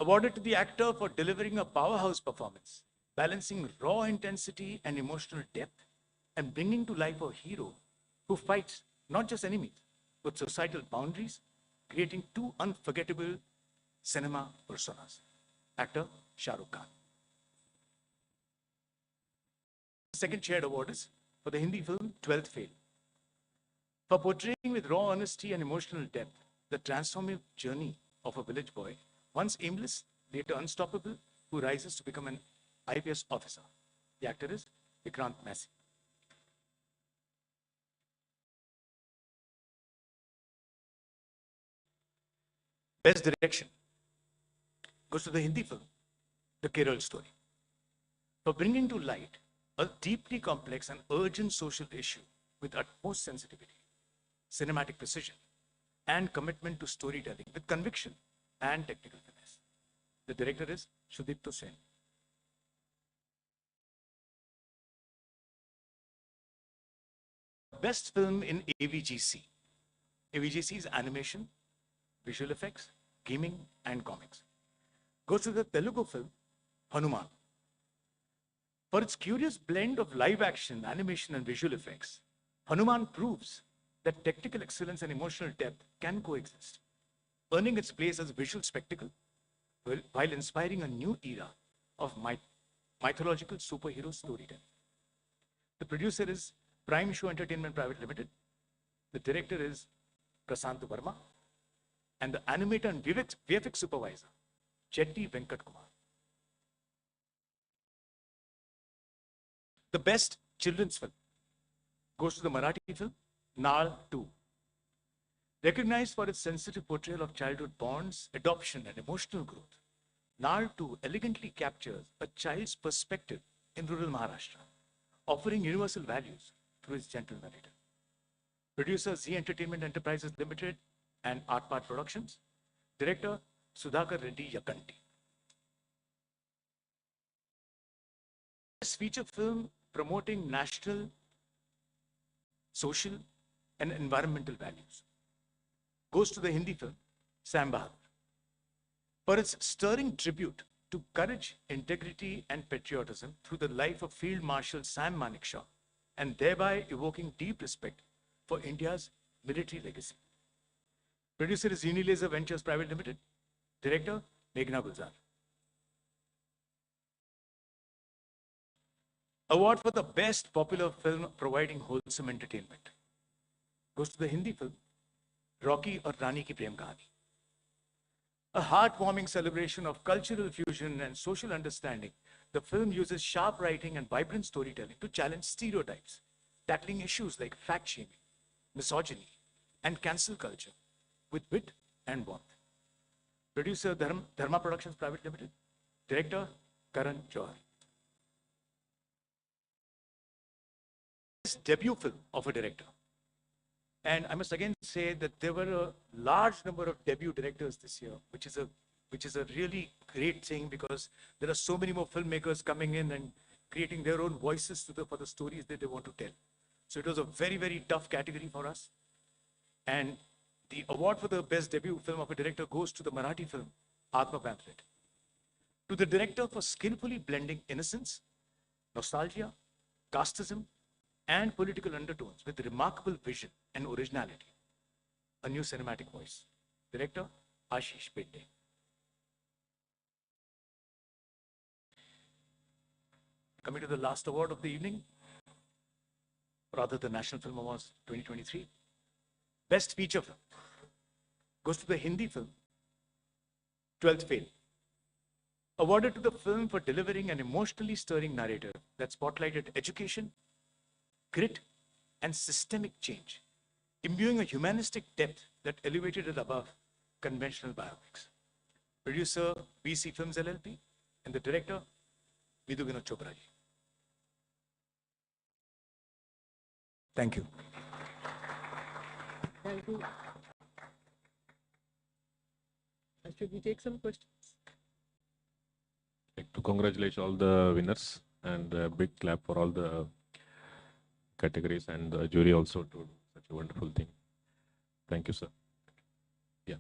Awarded to the actor for delivering a powerhouse performance, balancing raw intensity and emotional depth, and bringing to life a hero who fights not just enemies, but societal boundaries, creating two unforgettable cinema personas. Actor Shah Rukh Khan. The second shared award is for the Hindi film 12th Fail. For portraying with raw honesty and emotional depth the transformative journey of a village boy, once aimless, later unstoppable, who rises to become an IPS officer. The actor is Vikrant Massey. Best direction goes to the Hindi film, The Kerala Story, for bringing to light a deeply complex and urgent social issue with utmost sensitivity, cinematic precision, and commitment to storytelling with conviction and technical finesse. The director is Sudipto Sen. Best film in AVGC. AVGC is animation, visual effects, gaming, and comics. Goes to the Telugu film Hanuman. For its curious blend of live action, animation, and visual effects, Hanuman proves that technical excellence and emotional depth can coexist, earning its place as a visual spectacle while inspiring a new era of mythological superhero storytelling. The producer is Prime Show Entertainment Private Limited. The director is Prasant Verma. And the animator and VFX supervisor, Chetty Venkat Kumar. The best children's film goes to the Marathi film Naal 2. Recognized for its sensitive portrayal of childhood bonds, adoption, and emotional growth, Naal 2 elegantly captures a child's perspective in rural Maharashtra, offering universal values through its gentle narrative. Producer Z Entertainment Enterprises Limited and Art Part Productions. Director Sudhakar Reddy Yakanti. This feature film promoting national, social, and environmental values goes to the Hindi film Sam Bahadur for its stirring tribute to courage, integrity, and patriotism through the life of Field Marshal Sam Manekshaw, and thereby evoking deep respect for India's military legacy. Producer is Unilaser Ventures Private Limited. Director, Meghna Gulzar. Award for the best popular film providing wholesome entertainment goes to the Hindi film Rocky or Rani Ki Prem Kahani. A heartwarming celebration of cultural fusion and social understanding, the film uses sharp writing and vibrant storytelling to challenge stereotypes, tackling issues like fact-shaming, misogyny, and cancel culture with wit and warmth. Producer Dharma Productions Private Limited. Director Karan Johar. This debut film of a director. And I must again say that there were a large number of debut directors this year, which is a really great thing, because there are so many more filmmakers coming in and creating their own voices for the stories that they want to tell. So it was a very, very tough category for us. And the award for the best debut film of a director goes to the Marathi film Atma Pamphlet. To the director for skillfully blending innocence, nostalgia, casteism, and political undertones with remarkable vision and originality. A new cinematic voice. Director Ashish Pete. Coming to the last award of the evening, rather the National Film Awards 2023. Best feature film goes to the Hindi film 12th Fail. Awarded to the film for delivering an emotionally stirring narrative that spotlighted education, grit, and systemic change, imbuing a humanistic depth that elevated it above conventional biopics. Producer BC Films LLP and the director Vidhu Vinod Chopra. Thank you. Thank you. Should we take some questions? I'd like to congratulate all the winners and a big clap for all the categories and the jury also to do such a wonderful thing. Thank you, sir. Yeah.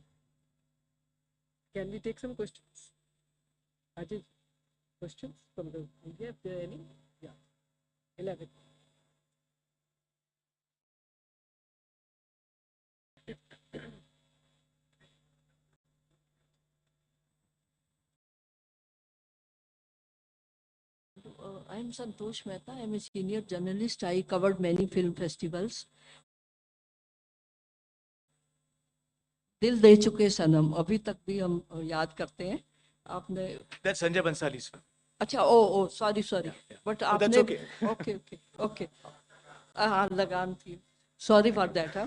Can we take some questions? Ajit, questions from the media, if there are any? Yeah. 11. I'm Santosh Mehta. I'm a senior journalist. I covered many film festivals. दिल दे चुके सनम अभी तक भी हम याद करते हैं आपने That's Sanjay Bansali's film. अच्छा oh sorry sorry but Oh, that's आपने okay. ओके ओके ओके हाँ लगान थी sorry for that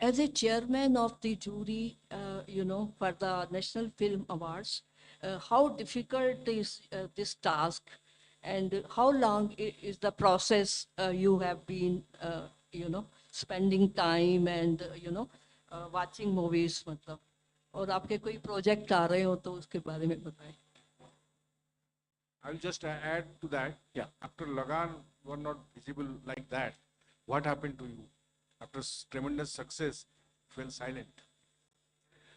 as a chairman of the jury, for the National Film Awards, how difficult is this task, and how long is the process you have been, spending time and watching movies, मतलब, और आपके कोई project आ रहे हो तो उसके बारे में बताएं. I'll just add to that. Yeah. After Lagan were not visible like that, what happened to you? After tremendous success, fell silent.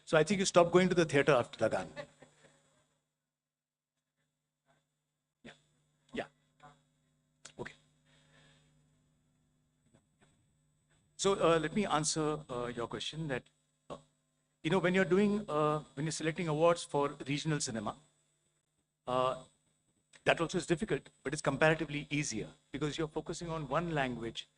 So I think you stopped going to the theater after Lagan. Yeah. Yeah. Okay. So let me answer your question that, when you're when you're selecting awards for regional cinema, that also is difficult, but it's comparatively easier because you're focusing on one language